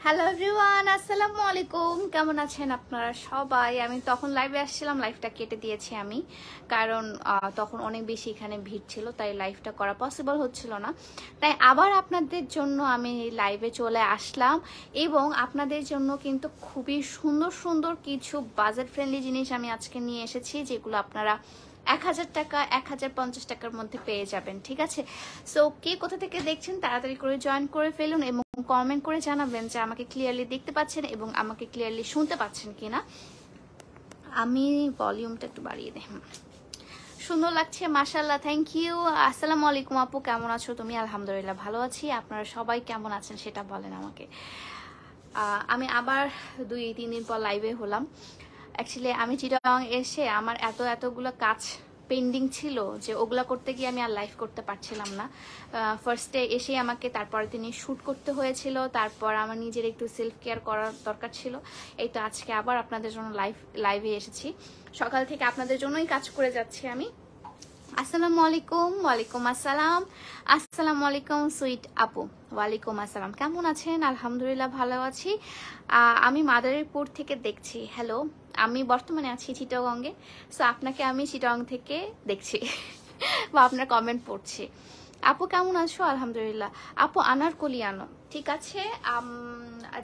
Hello everyone, আসসালামু আলাইকুম। কেমন আছেন আপনারা সবাই? আমি তখন লাইভে আসছিলাম, লাইভটা কেটে দিয়েছি আমি, কারণ তখন অনেক বেশি এখানে ভিড় ছিল, তাই লাইভটা করা পসিবল হচ্ছিল না। তাই আবার আপনাদের জন্য আমি লাইভে চলে আসলাম এবং আপনাদের জন্য কিন্তু খুবই সুন্দর সুন্দর কিছু বাজেট ফ্রেন্ডলি জিনিস আমি আজকে নিয়ে এসেছি, যেগুলো আপনারা 1000 টাকা 1050 টাকার মধ্যে পেয়ে যাবেন। ঠিক আছে, সো কে কোথা থেকে দেখছেন তাড়াতাড়ি করে জয়েন করে ফেলুন এবং কমেন্ট করে জানাবেন যে আমাকে ক্লিয়ারলি দেখতে পাচ্ছেন এবং আমাকে ক্লিয়ারলি শুনতে পাচ্ছেন কিনা। আমি ভলিউমটা একটু বাড়িয়ে দিই। সুন্দর লাগছে, মাশাআল্লাহ, থ্যাংক ইউ। আসসালামু আলাইকুম আপু, কেমন আছো তুমি? আলহামদুলিল্লাহ ভালো আছি। আপনারা সবাই কেমন আছেন সেটা বলেন আমাকে। আমি আবার 2-3 দিন পর লাইভে হলাম। অ্যাকচুয়ালি আমি চিটাগাং এসে আমার এতগুলো কাজ পেন্ডিং ছিল যে ওগুলা করতে গিয়ে আমি আর লাইভ করতে পারছিলাম না। ফার্স্টে এসেই আমাকে তারপরে তিনি শ্যুট করতে হয়েছিল, তারপর আমার নিজের একটু সেলফ কেয়ার করার দরকার ছিল। এই তো আজকে আবার আপনাদের জন্য লাইভে এসেছি। সকাল থেকে আপনাদের জন্যই কাজ করে যাচ্ছি আমি। আসসালামু আলাইকুম। ওয়ালাইকুম আসসালাম। আসসালামু আলাইকুম সুইট আপু। ওয়ালাইকুম আসসালাম, কেমন আছেন? আলহামদুলিল্লাহ ভালো আছি। আমি মাদারীপুর থেকে দেখছি। হ্যালো, আমি বর্তমানে আছি চিটাগংয়ে। সো আপনাকে আমি চিটাগং থেকে দেখছি বা আপনার কমেন্ট পড়ছি। আপু কেমন আছো? আলহামদুলিল্লাহ। আপু আনারকলি আনো, ঠিক আছে।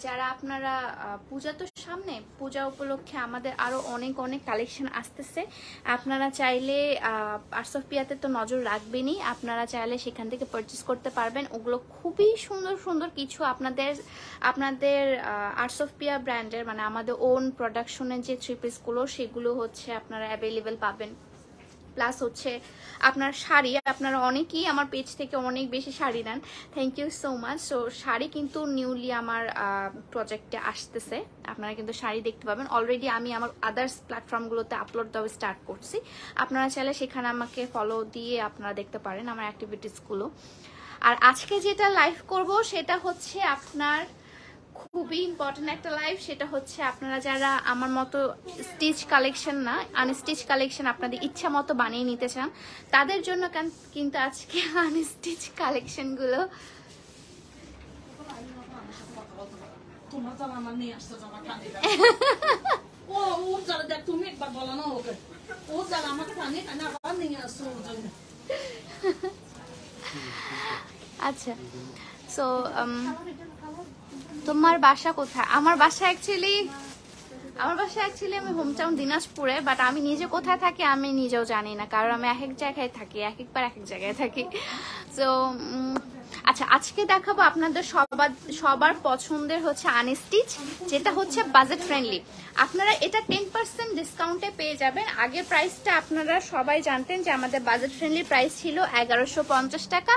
যারা আপনারা পূজা তো সামনে, পূজা উপলক্ষে আমাদের আরো অনেক কালেকশন আসতেছে। আপনারা চাইলে আর্টস অফ পিয়াতে তো নজর রাখবেনই, আপনারা চাইলে সেখান থেকে পারচেস করতে পারবেন। ওগুলো খুবই সুন্দর সুন্দর কিছু আপনাদের আর্টস অফ পিয়া ব্র্যান্ডের, মানে আমাদের ওন প্রোডাকশনের যে থ্রি পিসগুলো, সেগুলো হচ্ছে আপনারা অ্যাভেলেবেল পাবেন। প্লাস হচ্ছে আপনার শাড়ি, আপনারা অনেকেই আমার পেজ থেকে অনেক বেশি শাড়ি নেন, thank you so much. So শাড়ি কিন্তু নিউলি আমার প্রজেক্টে আসতেছে, আপনারা কিন্তু শাড়ি দেখতে পাবেন। অলরেডি আমি আমার আদার্স প্ল্যাটফর্মগুলোতে আপলোড দেওয়া স্টার্ট করছি, আপনারা চাইলে সেখানে আমাকে ফলো দিয়ে আপনারা দেখতে পারেন আমার অ্যাক্টিভিটিসগুলো। আর আজকে যেটা লাইভ করব সেটা হচ্ছে আপনার খুবই ইম্পর্টেন্ট একটা লাইভ। সেটা হচ্ছে আপনারা যারা আমার মতো স্টিচ কালেকশন না, আনস্টিচ কালেকশন আপনাদের ইচ্ছা মতো বানিয়ে নিতে চান, তাদের জন্য কিন্তু আজকে আনস্টিচ কালেকশনগুলো আচ্ছা। সো তোমার বাসা কোথায়? আমার বাসা অ্যাকচুয়ালি আমি হোমটাউন দিনাজপুরে, বাট আমি নিজে কোথায় থাকি আমি নিজেও জানি না, কারণ আমি এক জায়গায় থাকি, একবার এক জায়গায় থাকি। তো আচ্ছা, আজকে দেখাবো আপনাদের সবার পছন্দের হচ্ছে আনস্টিচ, যেটা হচ্ছে বাজেট ফ্রেন্ডলি। আপনারা এটা 10% ডিসকাউন্টে পেয়ে যাবেন। আগের প্রাইসটা আপনারা সবাই জানতেন যে আমাদের বাজেট ফ্রেন্ডলি প্রাইস ছিল 1150 টাকা।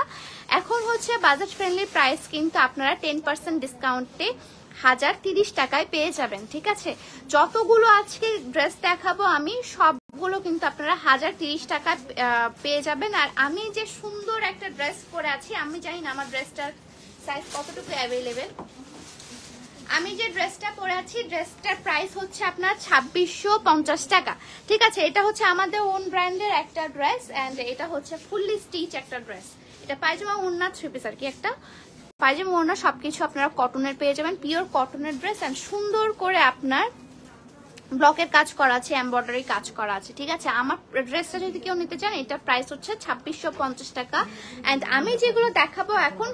এখন হচ্ছে বাজেট ফ্রেন্ডলি প্রাইস কিন্তু আপনারা 10% ডিসকাউন্টে 1030 টাকায় পেয়ে যাবেন। ঠিক আছে, যতগুলো আজকে ড্রেস দেখাবো আমি সবগুলো কিন্তু আপনারা 1030 টাকায় পেয়ে যাবেন। আর আমি যে সুন্দর একটা ড্রেস পরে আছি, আমি জানি না আমার ড্রেসটার সাইজ কতটুকু অ্যাভেলেবেল। আমি যে ড্রেসটা পরে আছি, ড্রেসটার প্রাইস হচ্ছে আপনার 2650 টাকা। ঠিক আছে, এটা হচ্ছে আমাদের ওন ব্র্যান্ডের একটা ড্রেস এন্ড এটা হচ্ছে ফুললি স্টিচ একটা ড্রেস। এটা পায়জামা ওড়না থ্রি পিস আর কি, একটা পায়জামা ওড়না সবকিছু আপনারা কটনের পেয়ে যাবেন, পিওর কটনের ড্রেস। এন্ড সুন্দর করে আপনার ব্লকের কাজ করা আছে, এমব্রয়ডারি কাজ করা আছে। ঠিক আছে, আমার ড্রেসটা যদি কেউ নিতে চান, এটার প্রাইস হচ্ছে 2650 টাকা। এন্ড আমি যেগুলো দেখাবো এখন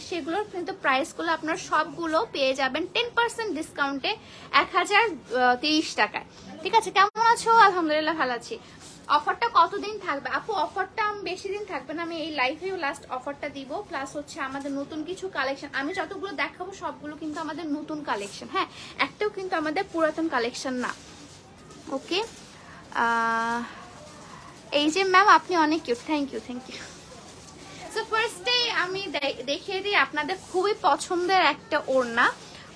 সেগুলোর কিন্তু প্রাইসগুলো আপনার সবগুলো পেয়ে যাবেন 10% ডিসকাউন্টে 1030 টাকায়। ঠিক আছে, কেমন আছো? আলহামদুলিল্লাহ ভালো আছি। অফারটা কতদিন থাকবে আপু? অফারটা বেশি দিন থাকবে না, আমি এই লাইভেও লাস্ট অফারটা দিব। প্লাস হচ্ছে আমাদের নতুন কিছু কালেকশন, আমি যতগুলো দেখাবো সবগুলো কিন্তু আমাদের নতুন কালেকশন, হ্যাঁ, একটাও কিন্তু আমাদের পুরাতন কালেকশন না। ওকে, এই যে ম্যাম আপনি অনেক কিউট, থ্যাংক ইউ। সো ফার্স্টে আমি দেখিয়ে দিই আপনাদের খুবই পছন্দের একটা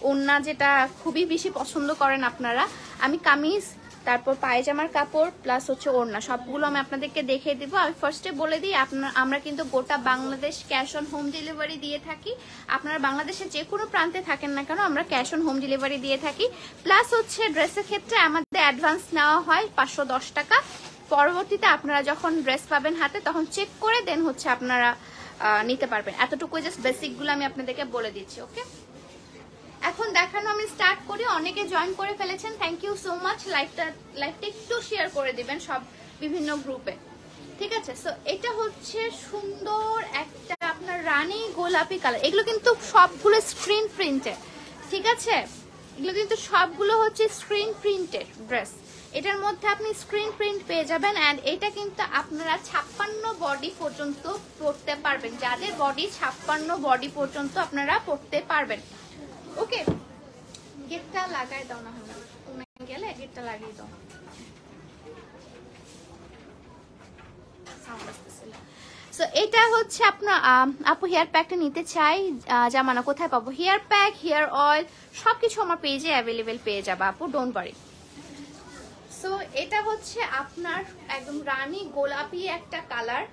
ওড়না যেটা খুবই বেশি পছন্দ করেন আপনারা। আমি কামিজ, তারপর পায়জামার কাপড় প্লাস হচ্ছে ওড়না, সবগুলো আমি আপনাদেরকে দেখিয়ে দিব। আমি ফার্স্টে বলে দিই, আমরা কিন্তু গোটা Bangladesh cash on home delivery দিয়ে থাকি। আপনারা বাংলাদেশের যে কোনো প্রান্তে থাকেন না কেন, আমরা ক্যাশ অন হোম ডেলিভারি দিয়ে থাকি। প্লাস হচ্ছে ড্রেসের ক্ষেত্রে আমাদের অ্যাডভান্স নেওয়া হয় 510 টাকা। পরবর্তীতে আপনারা যখন ড্রেস পাবেন হাতে, তখন চেক করে দেন হচ্ছে আপনারা নিতে পারবেন। এতটুকু জাস্ট বেসিকগুলো আমি আপনাদেরকে বলে দিচ্ছি। ওকে, এখন দেখানো আমি স্টার্ট করি। অনেকে জয়েন করে ফেলেছেন, থ্যাংক ইউ সো মাচ। লাইভটা একটু শেয়ার করে দিবেন সব বিভিন্ন গ্রুপে, ঠিক আছে? সো এটা হচ্ছে সুন্দর একটা আপনার রানী গোলাপি কালার। এগুলো কিন্তু সবগুলো স্ক্রিন প্রিন্টের, ঠিক আছে? এগুলো কিন্তু সবগুলো হচ্ছে স্ক্রিন প্রিন্টের ড্রেস। এটার মধ্যে আপনি স্ক্রিন প্রিন্ট পেয়ে যাবেন। অ্যান্ড এটা কিন্তু আপনারা 56 বডি পর্যন্ত পরতে পারবেন। যাদের বডি 56 বডি পর্যন্ত আপনারা পরতে পারবেন। ওকে, গেটটা লাগাই দাও না হলে, তুমি গেলে গেটটা লাগিয়ে দাও। সো এটা হচ্ছে আপনার আপু হেয়ার প্যাকটা নিতে চাই, জামানা কোথায় পাবো? হেয়ার প্যাক, হেয়ার অয়েল সবকিছু আমার পেজে অ্যাভেলেবেল পেয়ে যাবে আপু, ডোন্ট ওয়ারি। সো এটা হচ্ছে আপনার একদম রানী গোলাপি একটা কালার।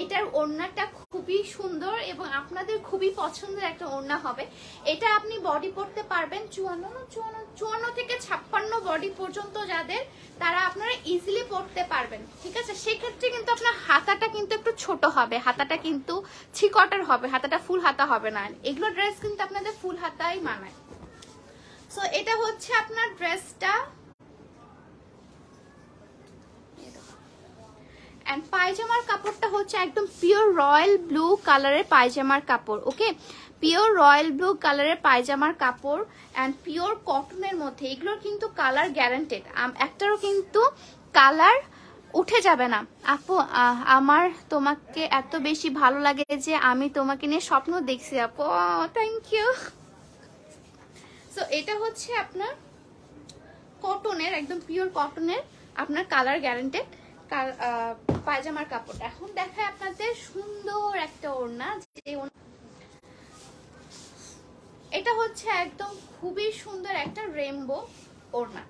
এটার ওড়নাটা খুবই সুন্দর এবং আপনাদের খুবই পছন্দের একটা ওড়না হবে। এটা আপনি বডি পরতে পারবেন 54 থেকে 56 বডি পর্যন্ত যাদের, তারা আপনারা ইজিলি পরতে পারবেন, ঠিক আছে? সেক্ষেত্রে কিন্তু আপনার হাতাটা কিন্তু একটু ছোট হবে, হাতাটা কিন্তু ছিকটার হবে, হাতাটা ফুল হাতা হবে না। এগুলো ড্রেস কিন্তু আপনাদের ফুল হাতাই মানায়। সো এটা হচ্ছে আপনার ড্রেসটা। এন্ড পায়জামার কাপড়টা হচ্ছে একদম পিওর রয়্যাল ব্লু কালারের পায়জামার কাপড়। ওকে, পিওর রয়্যাল ব্লু কালারের পায়জামার কাপড় এন্ড পিওর কটনের মধ্যে। এগুলোর কিন্তু কালার গ্যারান্টেড, একটারও কিন্তু কালার উঠে যাবে না। আপু আমার তোমাকে এত বেশি ভালো লাগে যে আমি তোমাকে নিয়ে স্বপ্ন দেখছি আপু, থ্যাংক ইউ। সো এটা হচ্ছে আপনার কটনের, একদম পিওর কটনের আপনার কালার গ্যারান্টেড পায়জামার কাপড়। এখন দেখায় আপনাদের সুন্দর একটা ওড়না। এটা হচ্ছে একদম খুবই সুন্দর একটা রেইনবো ওড়না,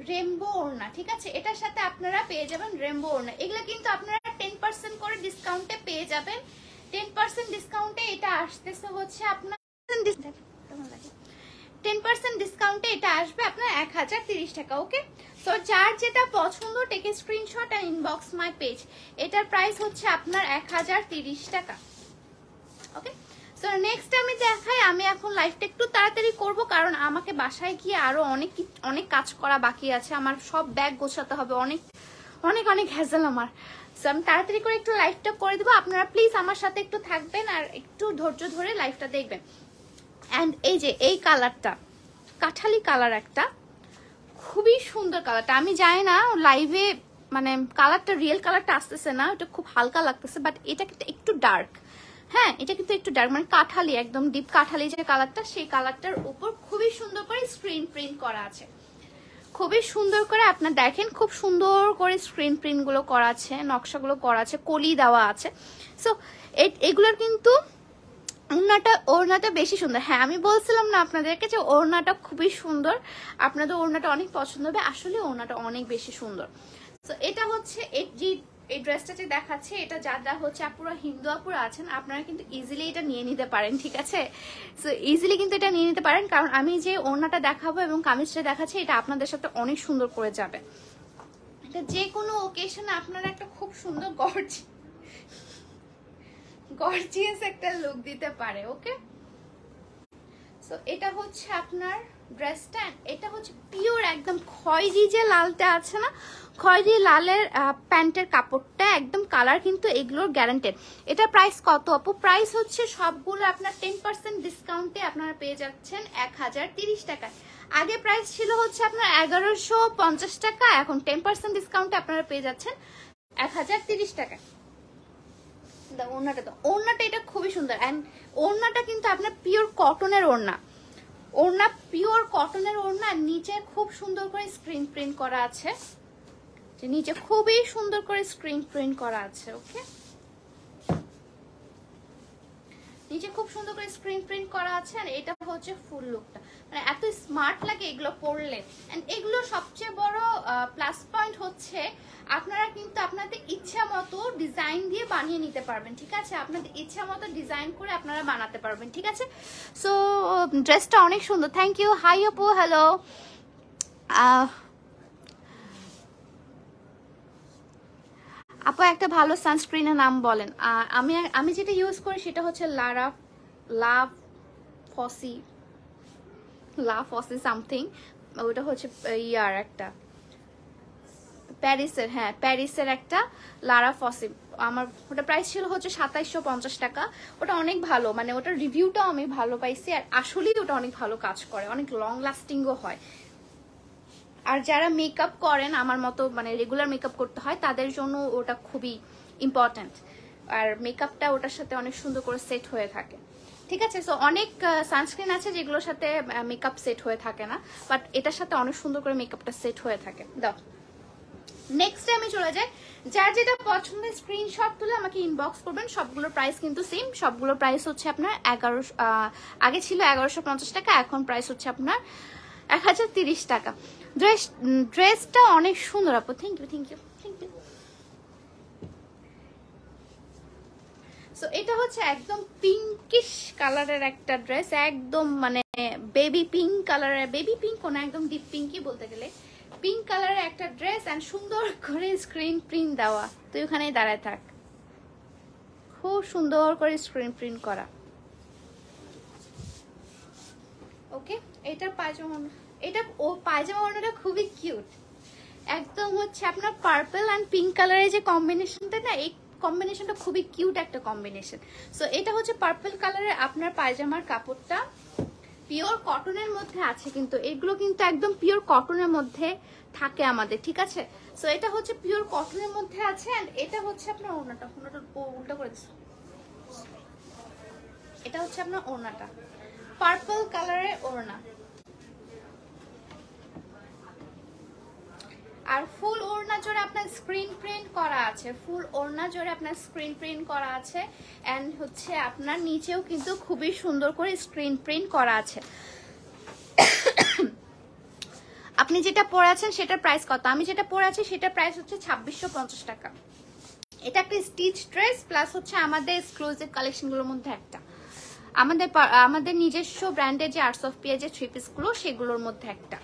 রেইনবো ওড়না, ঠিক আছে? এটার সাথে আপনারা পেয়ে যাবেন রেইনবো ওড়না। এগুলো কিন্তু আপনারা 10% করে ডিসকাউন্টে পেয়ে যাবেন। 10% ডিসকাউন্টে এটা আসতেছে হচ্ছে আপনার 10% ডিসকাউন্টে এটা আসবে আপনার 1030 টাকা। ওকে, সো যার যেটা পছন্দ টেক এ স্ক্রিনশট আর ইনবক্স মাই পেজ। এটার প্রাইস হচ্ছে আপনার 1030 টাকা। ওকে, সো নেক্সট আমি দেখাই। আমি এখন লাইভটা একটু তাড়াতাড়ি করব কারণ আমাকে বাসায় গিয়ে আরো অনেক কাজ করা বাকি আছে। আমার সব ব্যাগ গোছাতে হবে, অনেক অনেক অনেক হ্যাজেল আমার। সো আমি তাড়াতাড়ি করে একটু লাইভটা করে দেবো। আপনারা প্লিজ আমার সাথে একটু থাকবেন আর একটু ধৈর্য ধরে লাইভটা দেখবেন। অ্যান্ড এই যে এই কালারটা, কাঠালি কালার একটা, খুবই সুন্দর কালারটা। আমি জানি না লাইভে মানে কালারটা রিয়েল কালারটা আসতেছে না, এটা খুব হালকা লাগতেছে, বাট এটা কিন্তু একটু ডার্ক। হ্যাঁ, এটা কিন্তু একটু ডার্ক, মানে কাঠালি, একদম ডিপ কাঠালি যে কালারটা, সেই কালারটার উপর খুবই সুন্দর করে স্ক্রিন প্রিন্ট করা আছে। খুবই সুন্দর করে আপনার দেখেন, খুব সুন্দর করে স্ক্রিন প্রিন্ট গুলো করা আছে, নকশাগুলো করা আছে, কলি দেওয়া আছে। সো এগুলোর কিন্তু ওড়নাটা বেশি সুন্দর। হ্যাঁ, আমি বলছিলাম না আপনাদেরকে যে ওড়নাটা খুবই সুন্দর, আপনাদের ওড়নাটা অনেক পছন্দ হবে। আসলে ওড়নাটা অনেক বেশি সুন্দর। তো এটা হচ্ছে এই ড্রেসটা যে দেখাচ্ছে, এটা যারা হচ্ছে আপুরা হিন্দু আপুরা আছেন, আপনারা কিন্তু ইজিলি এটা নিয়ে নিতে পারেন, ঠিক আছে? সো ইজিলি কিন্তু এটা নিয়ে নিতে পারেন, কারণ আমি যে ওড়নাটা দেখাবো এবং কামিজটা দেখাচ্ছি, এটা আপনাদের সাথে অনেক সুন্দর করে যাবে। এটা যে কোনো ওকেশনে আপনারা একটা খুব সুন্দর গর্জিয়াস একটা লুক দিতে পারে। ওকে, সো এটা হচ্ছে আপনার ড্রেসটা। এটা হচ্ছে পিওর একদম খয়েরি যে লালটা আছে না, খয়েরি লালের প্যান্টের কাপড়টা, একদম কালার কিন্তু এগুলোর গ্যারান্টেড। এটা প্রাইস কত আপু? প্রাইস হচ্ছে সবগুলো আপনার 10% ডিসকাউন্টে আপনারা পেয়ে যাচ্ছেন 1030 টাকায়। আগে প্রাইস ছিল হচ্ছে আপনার 1150 টাকা, এখন 10% ডিসকাউন্টে আপনারা পেয়ে যাচ্ছেন 1030 টাকায়। ওড়নাটা এটা খুবই সুন্দর। এন্ড ওড়নাটা কিন্তু আপনার পিওর কটনের ওড়না পিওর কটনের ওড়না। নিচে খুব সুন্দর করে স্ক্রিন প্রিন্ট করা আছে, নিচে খুবই সুন্দর করে স্ক্রিন প্রিন্ট করা আছে। ওকে, নিচে খুব সুন্দর করে স্ক্রিন প্রিন্ট করা আছে। আর এটা হচ্ছে ফুল লুকটা, মানে এত স্মার্ট লাগে এগুলো পরলে। এন্ড এগুলো সবচেয়ে বড় প্লাস পয়েন্ট হচ্ছে আপনারা কিন্তু আপনাদের ইচ্ছা মতো ডিজাইন দিয়ে বানিয়ে নিতে পারবেন, ঠিক আছে? আপনাদের ইচ্ছা মতো ডিজাইন করে আপনারা বানাতে পারবেন, ঠিক আছে? সো ড্রেসটা অনেক সুন্দর। Thank you. হাই আপু, হ্যালো। আপু একটা ভালো সানস্ক্রিনের নাম বলেন। আমি যেটা ইউজ করি সেটা হচ্ছে লাভ ফসি সামথিং, ওটা হচ্ছে ইয়ার একটা প্যারিসের, হ্যাঁ প্যারিসের একটা লারা ফসি। আমার ওটা প্রাইস ছিল হচ্ছে 2750 টাকা। ওটা অনেক ভালো, মানে ওটার রিভিউটাও আমি ভালো পাইছি, আর আসলেই ওটা অনেক ভালো কাজ করে, অনেক লং লাস্টিংও হয়। আর যারা মেকআপ করেন আমার মতো, মানে রেগুলার মেকআপ করতে হয়, তাদের জন্য ওটা খুবই ইম্পর্ট্যান্ট। আর মেকআপটা ওটার সাথে অনেক সুন্দর করে সেট হয়ে থাকে, ঠিক আছে। সো অনেক সানস্ক্রিন আছে যেগুলোর সাথে মেকআপ সেট হয়ে থাকে না, বাট এটার সাথে অনেক সুন্দর করে মেকআপটা সেট হয়ে থাকে। দাও নেক্সটে আমি চলে যাই। যার যেটা পছন্দের স্ক্রিনশট তুলে আমাকে ইনবক্স করবেন। সবগুলোর প্রাইস কিন্তু সেম, সবগুলোর প্রাইস হচ্ছে আপনার 1100, আগে ছিল 1150 টাকা, এখন প্রাইস হচ্ছে আপনার 1030 টাকা। ড্রেসটা অনেক সুন্দর আপু, thank you thank you thank you. So এটা হচ্ছে একদম পিঙ্কিশ কালারের একটা ড্রেস, একদম মানে বেবি পিঙ্ক কালারের, বেবি পিঙ্ক না একদম ডিপ পিঙ্কই বলতে গেলে, পিঙ্ক কালারের একটা ড্রেস অ্যান্ড সুন্দর করে স্ক্রিন প্রিন্ট দেওয়া। তুই ওখানেই দাঁড়ায় থাক, খুব সুন্দর করে স্ক্রিন প্রিন্ট করা। ওকে, এটা পায়জামা, এটা ও পায়জামা ওড়নাটা খুবই কিউট, একদম হচ্ছে আপনার পার্পল অ্যান্ড পিঙ্ক কালারের যে কম্বিনেশনটা না, এই কম্বিনেশনটা খুবই কিউট একটা কম্বিনেশন। সো এটা হচ্ছে পার্পল কালারের আপনার পায়জামার কাপড়টা, পিওর কটনের মধ্যে আছে, কিন্তু এগুলো কিন্তু একদম পিওর কটনের মধ্যে থাকে আমাদের, ঠিক আছে। সো এটা হচ্ছে পিওর কটনের মধ্যে আছে, এন্ড এটা হচ্ছে আপনার ওড়নাটা, উল্টা করে দিচ্ছি, এটা হচ্ছে আপনার ওড়নাটা, পার্পল কালারের ওড়না। আর ফুল ওড়না জোরে আপনার স্ক্রিন প্রিন্ট করা আছে, ফুল ওড়না জোরে আপনার স্ক্রিন প্রিন্ট করা আছে, এন্ড হচ্ছে আপনার নিচেও কিন্তু খুবই সুন্দর করে স্ক্রিন প্রিন্ট করা আছে। আপনি যেটা পরে আছেন সেটার প্রাইস কত? আমি যেটা পরে আছি সেটার প্রাইস হচ্ছে 2650 টাকা। এটা একটা স্টিচ ড্রেস প্লাস হচ্ছে আমাদের এক্সক্লুসিভ কালেকশনগুলোর মধ্যে একটা, আমাদের নিজস্ব ব্র্যান্ডের যে আর্টস অফ পিয়া যে থ্রি পিসগুলো সেগুলোর মধ্যে একটা।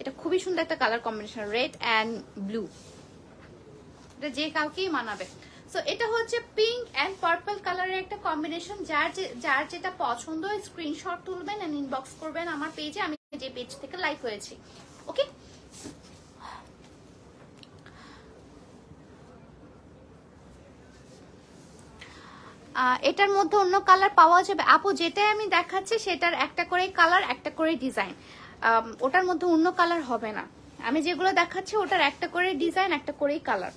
এটা খুবই সুন্দর একটা colour combination, red and blue, এটা যে কাউকেই মানাবে। সো এটা হচ্ছে পিঙ্ক অ্যান্ড পার্পল কালারের একটা কম্বিনেশন। যার যেটা পছন্দ স্ক্রিনশট তুলবেন এন্ড ইনবক্স করবেন আমার পেজে, আমি যে পেজ থেকে লাইভ হয়েছি। ওকে, এটার মধ্যে অন্য কালার পাওয়া যাবে আপু? যেটাই আমি দেখাচ্ছি সেটার একটা করে কালার, একটা করে ডিজাইন, ওটার মধ্যে অন্য কালার হবে না। আমি যেগুলো দেখাচ্ছি ওটার একটা করে ডিজাইন, একটা করেই কালার।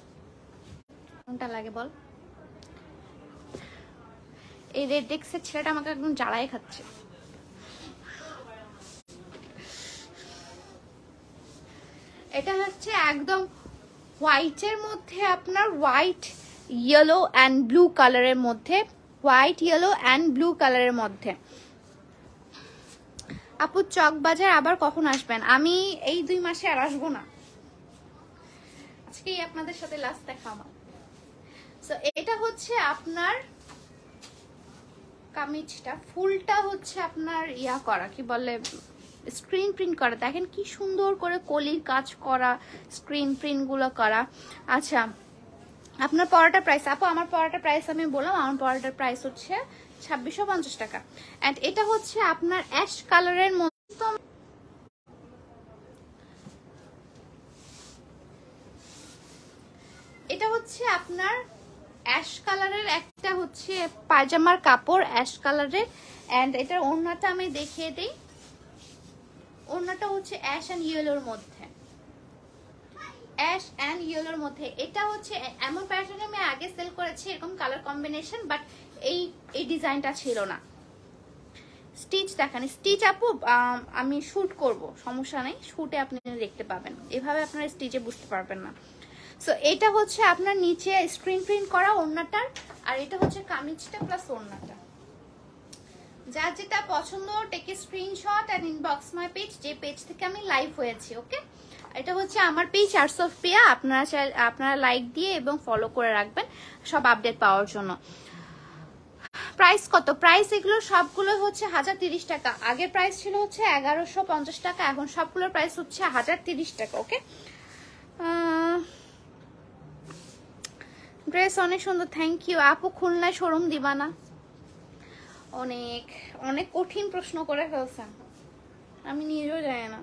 কোনটা লাগে বল? এই রেড ডেক্সের ছেলেটা আমাকে একদম জ্বালাই খাচ্ছে। এটা হচ্ছে একদম হোয়াইটের মধ্যে আপনার হোয়াইট ইয়েলো অ্যান্ড ব্লু কালারের মধ্যে, হোয়াইট ইয়েলো অ্যান্ড ব্লু কালারের মধ্যে। আপু চকবাজার আবার কখন আসবেন? আমি এই 2 মাসে আর আসবো না, আজকেই আপনাদের সাথে লাস্ট দেখা আমার। সো এটা হচ্ছে আপনার কামিজটা, ফুলটা হচ্ছে আপনার ইয়া করা, কি বলে, স্ক্রিন প্রিন্ট করা। দেখেন কি সুন্দর করে কলির কাজ করা, স্ক্রিন প্রিন্ট গুলো করা। আচ্ছা, আপনার পরাটার প্রাইস আপু? আমার পরাটার প্রাইস আমি বললাম, আমার পরাটার প্রাইস হচ্ছে 2650 টাকা। এন্ড এটা হচ্ছে আপনার অ্যাশ কালারের মধ্যে, এটা হচ্ছে আপনার অ্যাশ কালারের একটা হচ্ছে পায়জামার কাপড়, অ্যাশ কালারের। এন্ড এটার ওড়নাটা আমি দেখিয়ে দিই, ওড়নাটা হচ্ছে অ্যাশ এন্ড ইয়েলোর মধ্যে, অ্যাশ এন্ড ইয়েলোর মধ্যে। এটা হচ্ছে এমন প্যাটার্নে আমি আগে সেল করেছি এরকম কালার কম্বিনেশন, বাট এই ডিজাইনটা ছিল না। স্টিচ দেখান, স্টিচ আপু আমি শুট করব, সমস্যা নেই, শুটে আপনি দেখতে পাবেন, এভাবে আপনারা স্টিচে বুঝতে পারবেন না। সো এটা হচ্ছে আপনার নিচে স্ক্রিন প্রিন্ট করা ওড়নাটার, আর এটা হচ্ছে কামিজটা প্লাস ওড়নাটা। যার যেটা পছন্দ take a screenshot and inbox my page, যে পেজ থেকে আমি লাইভ হয়েছি। ওকে, এটা হচ্ছে আমার পেজ আর্টস অফ পিয়া, আপনারা লাইক দিয়ে এবং ফলো করে রাখবেন সব আপডেট পাওয়ার জন্য। প্রাইস কত? প্রাইস এগুলো সবগুলো হচ্ছে 1030 টাকা। আগের প্রাইস ছিল হচ্ছে 1150 টাকা, এখন সবগুলোর প্রাইস হচ্ছে 1030 টাকা। ওকে, ড্রেস অনেক সুন্দর, থ্যাংক ইউ আপু। খুলনায় শোরুম দিবা না? অনেক অনেক কঠিন প্রশ্ন করে ফেলছেন, আমি নিজেও জানি না।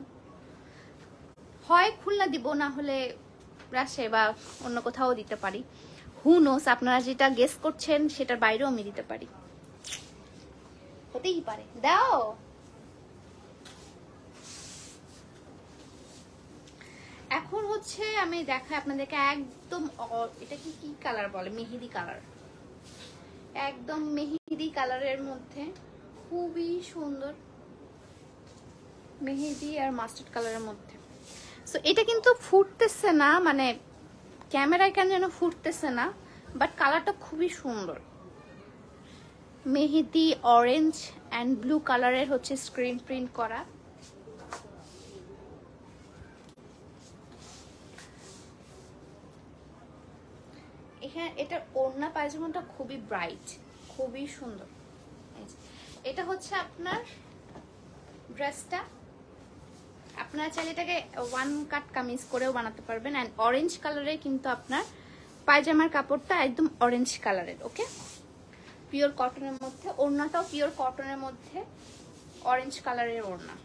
হয় খুলনা দিব, না হলে রাজশাহী বা অন্য কোথাও দিতে পারি। হু নোস, আপনারা যেটা গেস করছেন সেটার বাইরেও আমি দিতে পারি, হতেই পারে। দাও। এখন হচ্ছে আমি দেখাই আপনাদেরকে একদম, এটা কি কি কালার বলে, মেহেদি কালার, একদম মেহেদি কালারের মধ্যে খুবই সুন্দর, মেহেদি আর মাস্টার্ড কালারের মধ্যে। সো এটা কিন্তু ফুটতেছে না, মানে ক্যামেরায় কেন যেন ফুটতেছে না, বাট কালারটা খুবই সুন্দর। মেহেদি অরেঞ্জ অ্যান্ড ব্লু কালারের হচ্ছে স্ক্রিন প্রিন্ট করা। এখানে এটার ওড়না পায়জামাটা খুবই ব্রাইট, খুবই সুন্দর। এটা হচ্ছে আপনার ড্রেসটা, আপনারা চাইলে এটাকে ওয়ান কাট কামিজ করেও বানাতে পারবেন। অ্যান্ড অরেঞ্জ কালারের কিন্তু আপনার পায়জামার কাপড়টা একদম অরেঞ্জ কালারের, ওকে, পিওর কটনের মধ্যে। ওড়নাটাও পিওর কটনের মধ্যে অরেঞ্জ কালারের ওড়না।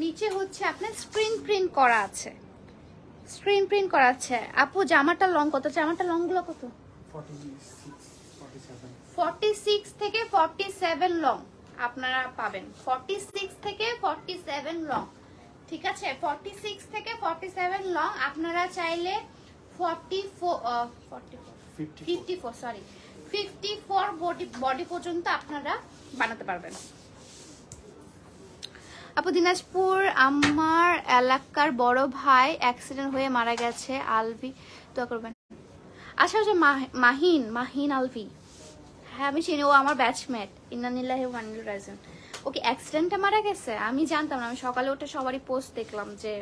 নিচে হচ্ছে আপনার স্ক্রিন প্রিন্ট করা আছে, স্ক্রিন প্রিন্ট করা আছে। আপু জামাটা লং কত? জামাটা লং গুলো কত? 46 থেকে 47 লং আপনারা পাবেন, 46 থেকে 47 লং, ঠিক আছে? 46 থেকে 47 লং। আপনারা চাইলে 54 বডি পর্যন্ত আপনারা বানাতে পারবেন। আপু দিনাজপুর, আমার এলাকার বড় ভাই অ্যাক্সিডেন্ট হয়ে মারা গেছে, আলভি দোয়া করবেন। আচ্ছা আচ্ছা, মাহিন আলভি, হ্যাঁ আমি চিনি, ও আমার ব্যাচমেট। ইন্নানিল্লাহি ওয়া ইন্না ইলাইহি রাজিউন। ওকে অ্যাক্সিডেন্টে মারা গেছে? আমি জানতাম না, আমি সকালে উঠে সবারই পোস্ট দেখলাম যে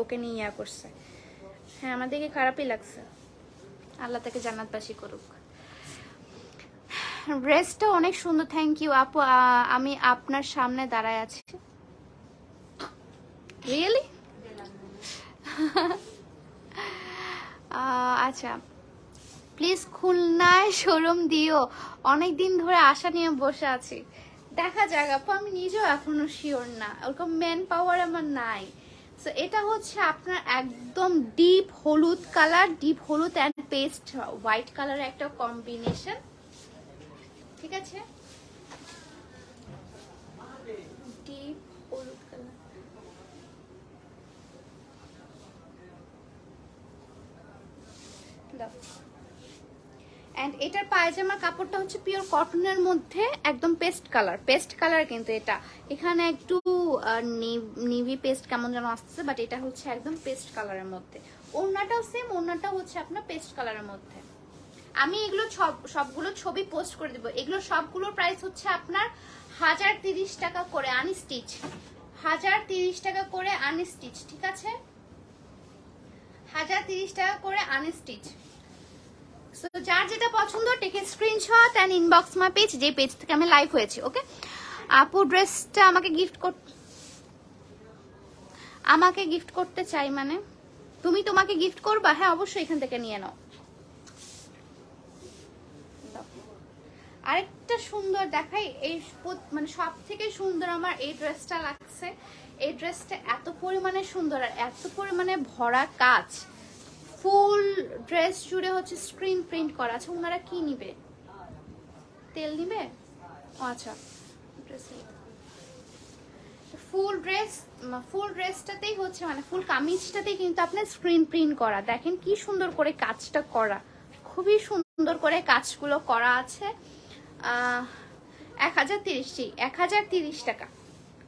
ওকে নিয়ে ইয়া করছে। হ্যাঁ আমার দেখে খারাপই লাগছে, আল্লাহ তাকে জান্নাতবাসী করুক। ড্রেসটা অনেক সুন্দর, থ্যাংক ইউ আপু। আমি আপনার সামনে দাঁড়ায় আছি। রিয়েলি? আচ্ছা, প্লিজ খুলনায় শোরুম দিও, অনেকদিন ধরে আশা নিয়ে বসে আছি। দেখা যাক আপু, আমি নিজেও এখনো শিওর না, ওরকম ম্যান পাওয়ার আমার নাই। সো এটা হচ্ছে আপনার একদম ডিপ হলুদ কালার, ডিপ হলুদ অ্যান্ড পেস্ট হোয়াইট কালারের একটা কম্বিনেশন, ঠিক আছে? ডিপ হলুদ কালার। এন্ড এটার পায়জামার কাপড়টা হচ্ছে পিওর কটনের মধ্যে একদম পেস্ট কালার, পেস্ট কালার কিন্তু এটা, এখানে একটু নেভি পেস্ট কেমন যেন আসছে, বাট এটা হচ্ছে একদম পেস্ট কালারের মধ্যে। ওড়নাটাও সেম, ওড়নাটাও হচ্ছে আপনার পেস্ট কালারের মধ্যে। আমি এগুলো সবগুলো ছবি পোস্ট করে দেবো। এগুলো সবগুলোর প্রাইস হচ্ছে আপনার 1030 টাকা করে আনস্টিচ, 1030 টাকা করে আনস্টিচ, ঠিক আছে? 1030 টাকা করে আনস্টিচ। সো যার যেটা পছন্দ take a screenshot and inbox my page, যে পেজ থেকে আমি লাইভ হয়েছি, ওকে? আপু ড্রেসটা আমাকে গিফট করতে চাই, মানে তুমি তোমাকে গিফট করবা? হ্যাঁ অবশ্যই, এখান থেকে নিয়ে নাও। আরেকটা সুন্দর দেখাই, এই মানে সব থেকে সুন্দর আমার এই ড্রেসটা লাগছে। এই ড্রেসটা এত পরিমাণে সুন্দর আর এত পরিমাণে ভরা কাজ, ফুল ড্রেস জুড়ে হচ্ছে স্ক্রিন প্রিন্ট করা আছে। ওনারা কি নিবে? তেল নিবে? আচ্ছা, ফুল ড্রেসটাতেই হচ্ছে, মানে ফুল কামিজটাতেই কিন্তু আপনার স্ক্রিন প্রিন্ট করা। দেখেন কি সুন্দর করে কাজটা করা, খুবই সুন্দর করে কাজগুলো করা আছে। 1030 টাকা।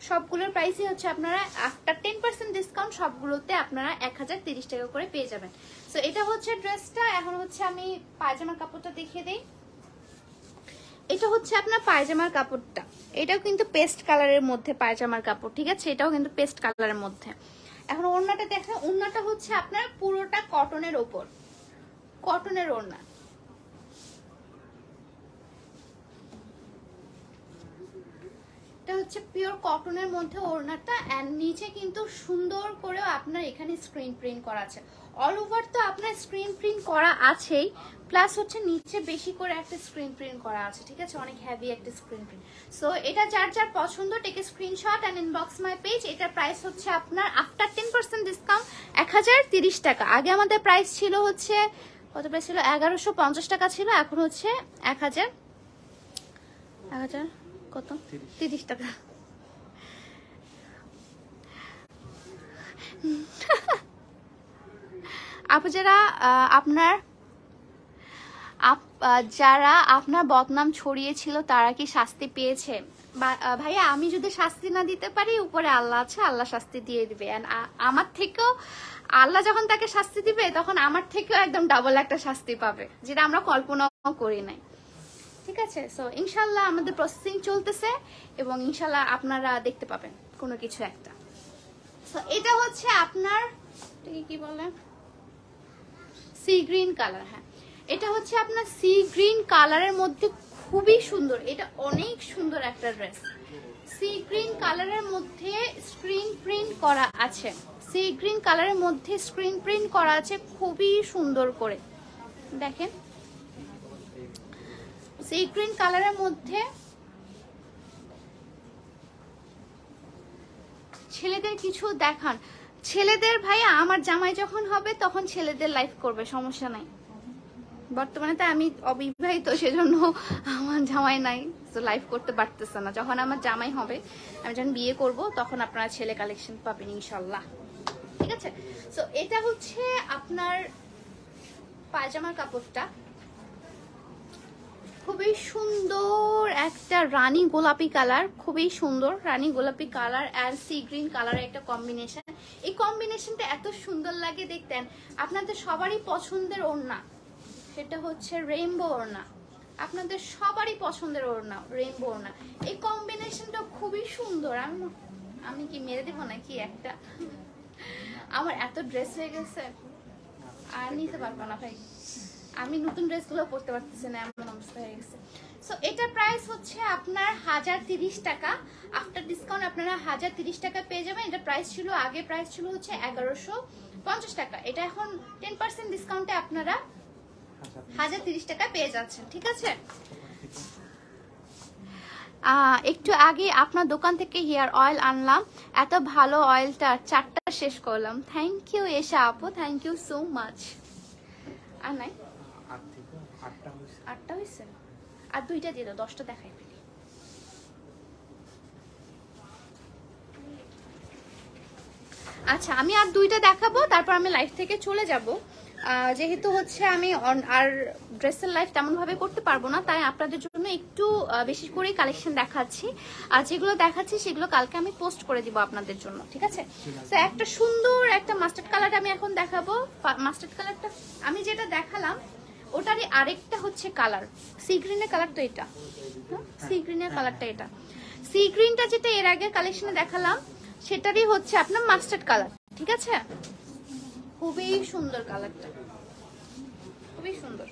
সবগুলোর প্রাইসই হচ্ছে আপনারা আফটার 10% ডিসকাউন্ট সবগুলোতে আপনারা 1030 টাকা করে পেয়ে যাবেন। সো এটা হচ্ছে ড্রেসটা। এখন হচ্ছে আমি পায়জামার কাপড়টা দেখিয়ে দেই। এটা হচ্ছে আপনার পায়জামার কাপড়টা, এটাও কিন্তু পেস্ট কালারের মধ্যে পায়জামার কাপড়, ঠিক আছে? এটাও কিন্তু পেস্ট কালারের মধ্যে। এখন ওড়নাটা দেখেন, ওড়নাটা হচ্ছে আপনার পুরোটা কটনের ওপর, কটনের ওড়না। এটা হচ্ছে পিওর কটনের মধ্যে ওড়নাটা, এন্ড নিচে কিন্তু সুন্দর করেও আপনার এখানে স্ক্রিন প্রিন্ট করা আছে। অল ওভার তো আপনার স্ক্রিন প্রিন্ট করা আছেই, প্লাস হচ্ছে নিচে বেশি করে একটা স্ক্রিন প্রিন্ট করা আছে, ঠিক আছে, অনেক হেভি একটা স্ক্রিন প্রিন্ট। সো এটা যার যার পছন্দ take a screenshot and inbox my page. এটার প্রাইস হচ্ছে আপনার আফটার 10% ডিসকাউন্ট 1030 টাকা। আগে আমাদের প্রাইস ছিল হচ্ছে কত, প্রাইস ছিল 1150 টাকা ছিল, এখন হচ্ছে 1000 কত 30 টাকা। যারা আপনার বদনাম ছড়িয়েছিল তারা কি শাস্তি পেয়েছে? ভাইয়া আমি যদি শাস্তি না দিতে পারি, উপরে আল্লাহ আছে, আল্লাহ শাস্তি দিয়ে দিবে। আমার থেকেও আল্লাহ যখন তাকে শাস্তি দিবে তখন আমার থেকেও একদম ডাবল একটা শাস্তি পাবে, যেটা আমরা কল্পনাও করি নাই, ঠিক আছে। সো ইনশাল্লাহ আমাদের প্রসেসিং চলতেছে এবং ইনশাল্লাহ আপনারা দেখতে পাবেন কোনো কিছু একটা। সো এটা হচ্ছে আপনার কি বলে সি গ্রিন কালার। হ্যাঁ, এটা হচ্ছে আপনার সি গ্রিন কালারের মধ্যে খুবই সুন্দর, এটা অনেক সুন্দর একটা ড্রেস। সি গ্রিন কালারের মধ্যে স্ক্রিন প্রিন্ট করা আছে, সি গ্রিন কালারের মধ্যে স্ক্রিন প্রিন্ট করা আছে খুবই সুন্দর করে, দেখেন সি গ্রিন কালারের মধ্যে। ছেলেদের কিছু দেখান। ছেলেদের ভাইয়া আমার জামাই যখন হবে তখন ছেলেদের লাইফ করবে, সমস্যা নাই। বর্তমানে তো আমি অবিবাহিত, সেজন্য আমার জামাই নাই, তো লাইভ করতে পারতেছে না। যখন আমার জামাই হবে, আমি যখন বিয়ে করব, তখন আপনারা ছেলে কালেকশন পাবেন ইনশাল্লাহ, ঠিক আছে। সো এটা হচ্ছে আপনার পায়জামার কাপড়টা, খুবই সুন্দর একটা রানী গোলাপি কালার, খুবই সুন্দর রানী গোলাপি কালার আর সি গ্রিন কালারের একটা কম্বিনেশন। এই কম্বিনেশনটা এত সুন্দর লাগে দেখতেন। আপনাদের সবারই পছন্দের ওড়না, সেটা হচ্ছে রেইনবো ওড়না, আপনাদের সবারই পছন্দের ওড়না রেইনবো ওড়না। এই কম্বিনেশনটা খুবই সুন্দর। আমি কি মেরে দেবো নাকি একটা? আমার এত ড্রেস হয়ে গেছে আর নিতে পারবো না ভাই, আমি নতুন ড্রেসগুলো পরতে পারতেছি না, এমন অবস্থা হয়ে গেছে। সো এটার প্রাইস হচ্ছে আপনার 1030 টাকা। আফটার ডিসকাউন্ট আপনারা 1030 টাকা পেয়ে যাবেন। এটা প্রাইস ছিল, আগে প্রাইস ছিল হচ্ছে 1150 টাকা। এটা এখন 10% ডিসকাউন্টে আপনারা 1030 টাকা পেয়ে যাচ্ছেন, ঠিক আছে। একটু আগে আপনার দোকান থেকে হেয়ার অয়েল আনলাম, এত ভালো অয়েলটা 4টা শেষ করলাম। থ্যাংক ইউ এশা আপু, থ্যাংক ইউ সো মাচ। আর নাই 8টা হয়েছে, আর 2টা দিয়ে দাও, 10টা দেখাই ফেলি। আচ্ছা, আমি আর 2টা দেখাবো, তারপর আমি লাইভ থেকে চলে যাব। যেহেতু হচ্ছে আমি আর ড্রেসের লাইভ তেমন ভাবে করতে পারবো না, তাই আপনাদের জন্য একটু বেশি করে কালেকশন দেখাচ্ছি। আর যেগুলো দেখাচ্ছি সেগুলো কালকে আমি পোস্ট করে দিব আপনাদের জন্য, ঠিক আছে। তো একটা সুন্দর একটা মাস্টার্ড কালার আমি এখন দেখাবো। মাস্টার্ড কালারটা আমি যেটা দেখালাম ওটারই আরেকটা হচ্ছে কালার, সি গ্রিনের কালার তো এটা, সি গ্রিনের কালারটা এটা। সি গ্রিনটা যেটা এর আগে কালেকশনে দেখালাম সেটারই হচ্ছে আপনার মাস্টার্ড কালার, ঠিক আছে। খুবই সুন্দর কালারটা, খুবই সুন্দর।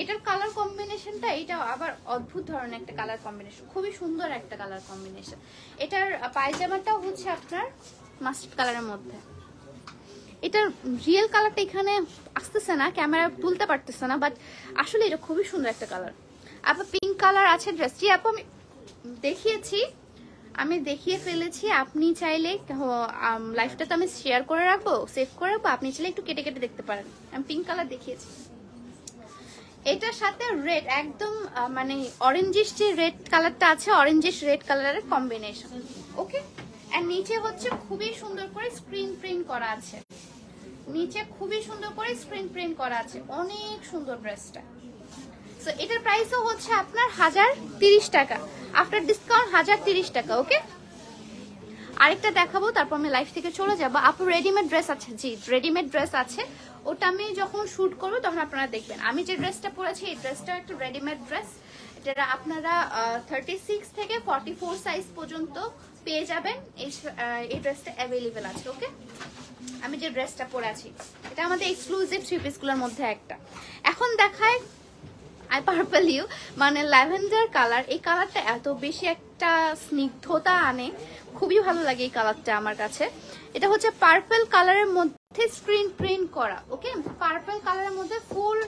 এটার কালার কম্বিনেশনটা এটা আবার অদ্ভুত ধরনের একটা কালার কম্বিনেশন, খুবই সুন্দর একটা কালার কম্বিনেশন। এটার পায়জামাটাও হচ্ছে আপনার মাস্টার্ড কালারের মধ্যে। এটার রিয়েল কালারটা এখানে আসতেছে না, ক্যামেরা তুলতে পারতেছে না, বাট আসলে এটা খুবই সুন্দর একটা কালার। আপু পিঙ্ক কালার আছে ড্রেসটি, আপু আমি দেখিয়েছি, আমি দেখিয়ে ফেলেছি। আপনি চাইলে লাইফটা তো আমি শেয়ার করে রাখবো, সেভ করে রাখবো, আপনি চাইলে একটু কেটে কেটে দেখতে পারেন। আমি পিঙ্ক কালার দেখিয়েছি। এটার সাথে রেড, একদম মানে অরেঞ্জিশ যে রেড কালারটা আছে, অরেঞ্জিশ রেড কালারের কম্বিনেশন, ওকে। আর নিচে হচ্ছে খুবই সুন্দর করে স্ক্রিন প্রিন্ট করা আছে, নিচে খুবই সুন্দর করে স্ক্রিন প্রিন্ট করা আছে, অনেক সুন্দর ড্রেসটা। সো এটার প্রাইসও হচ্ছে আপনার 1030 টাকা, আফটার ডিসকাউন্ট 1030 টাকা, ওকে। আরেকটা দেখাবো, তারপর আমি লাইফ থেকে চলে যাবো। আপু রেডিমেড ড্রেস আছে? জি, রেডিমেড ড্রেস আছে, ওটা আমি যখন শুট করবো তখন আপনারা দেখবেন। আমি যে ড্রেসটা পরেছি এই ড্রেসটা একটা রেডিমেড ড্রেস, যেটা আপনারা 36 থেকে 44 সাইজ পর্যন্ত পেয়ে যাবেন। এই ড্রেসটা অ্যাভেলেবেল আছে, ওকে। আমি যে ড্রেসটা পরে আছি এটা আমাদের এক্সক্লুসিভ 3 পিসগুলোর মধ্যে একটা। এখন দেখায় আই পার্পল ইউ মানে ল্যাভেন্ডার কালার, এই কালারটা এত বেশি একটা স্নিগ্ধতা আনে, খুবই ভালো লাগে এই কালারটা আমার কাছে। এটা হচ্ছে পার্পল কালারের মধ্যে স্ক্রিন প্রিন্ট করা, ওকে পার্পল কালারের মধ্যে ফুল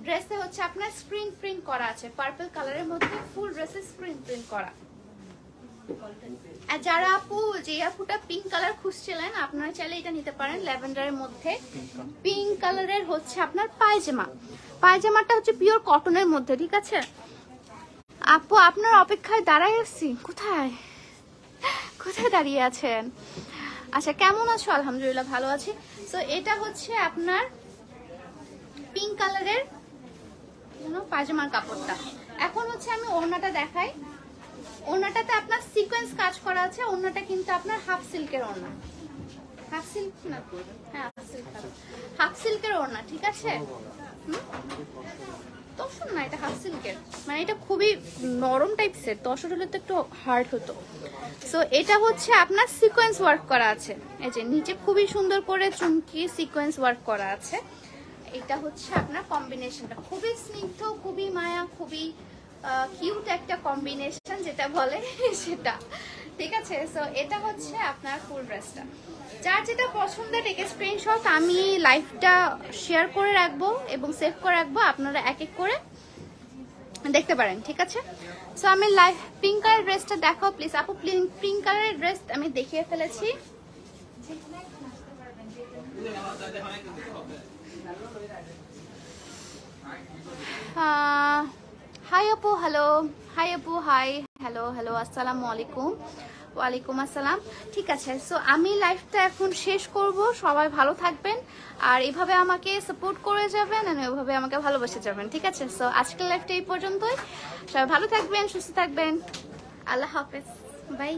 ড্রেসে হচ্ছে আপনার স্ক্রিন প্রিন্ট করা আছে, পার্পল কালারের মধ্যে ফুল ড্রেসে স্ক্রিন প্রিন্ট করা। আর যারা আপু যে আপুটা পিঙ্ক কালার খুঁজছিলেন আপনারা চাইলে এটা নিতে পারেন, ল্যাভেন্ডারের মধ্যে পিঙ্ক কালারের হচ্ছে আপনার পায়জামা, পায়জামাটা হচ্ছে পিওর কটনের মধ্যে, ঠিক আছে আপু আপনার অপেক্ষায় দাঁড়াই আছি, কোথায় কোথায় দাঁড়িয়ে আছেন? আচ্ছা কেমন আছো? আলহামদুলিল্লাহ ভালো আছি। সো এটা হচ্ছে আপনার পিঙ্ক কালারের পায়জামার কাপড়টা। এখন হচ্ছে আমি ওড়নাটা দেখাই, ওড়নাটাতে আপনার সিকোয়েন্স কাজ করা আছে, ওড়নাটা কিন্তু আপনার হাফ সিল্কের ওড়না, হাফ সিল্ক না, হ্যাঁ হাফ সিল্কের ওড়না, ঠিক আছে তসর না, এটা হাফ সিল্কের, মানে এটা খুবই নরম টাইপসের, তসর হলে তো একটু হার্ড হতো। সো এটা হচ্ছে আপনার সিকোয়েন্স ওয়ার্ক করা আছে, এই যে নিচে খুবই সুন্দর করে চুমকি সিকোয়েন্স ওয়ার্ক করা আছে। এটা হচ্ছে আপনার কম্বিনেশনটা খুবই স্নিগ্ধ, খুবই মায়া, খুবই কিউট একটা কম্বিনেশন যেটা বলে সেটা, ঠিক আছে। সো এটা হচ্ছে আপনার ফুল ড্রেসটা, যার যেটা পছন্দের টেকে স্ক্রিনশট, আমি লাইভটা শেয়ার করে রাখবো এবং সেভ করে রাখবো, আপনারা এক এক করে দেখতে পারেন, ঠিক আছে। সো আমি লাইভ পিঙ্ক কালার ড্রেসটা দেখাও প্লিজ আপু, পিঙ্ক কালারের ড্রেস আমি দেখিয়ে ফেলেছি। হাই আপু, হ্যালো, হাই আপু, হাই, হ্যালো হ্যালো, আসসালামু আলাইকুম। ওয়ালাইকুম আসসালাম, ঠিক আছে। সো আমি লাইভটা এখন শেষ করব, সবাই ভালো থাকবেন আর এইভাবে আমাকে সাপোর্ট করে যাবেন আর এইভাবে আমাকে ভালোবাসে যাবেন, ঠিক আছে। সো আজকের লাইভটা এই পর্যন্তই, সবাই ভালো থাকবেন, সুস্থ থাকবেন, আল্লাহ হাফেজ, বাই।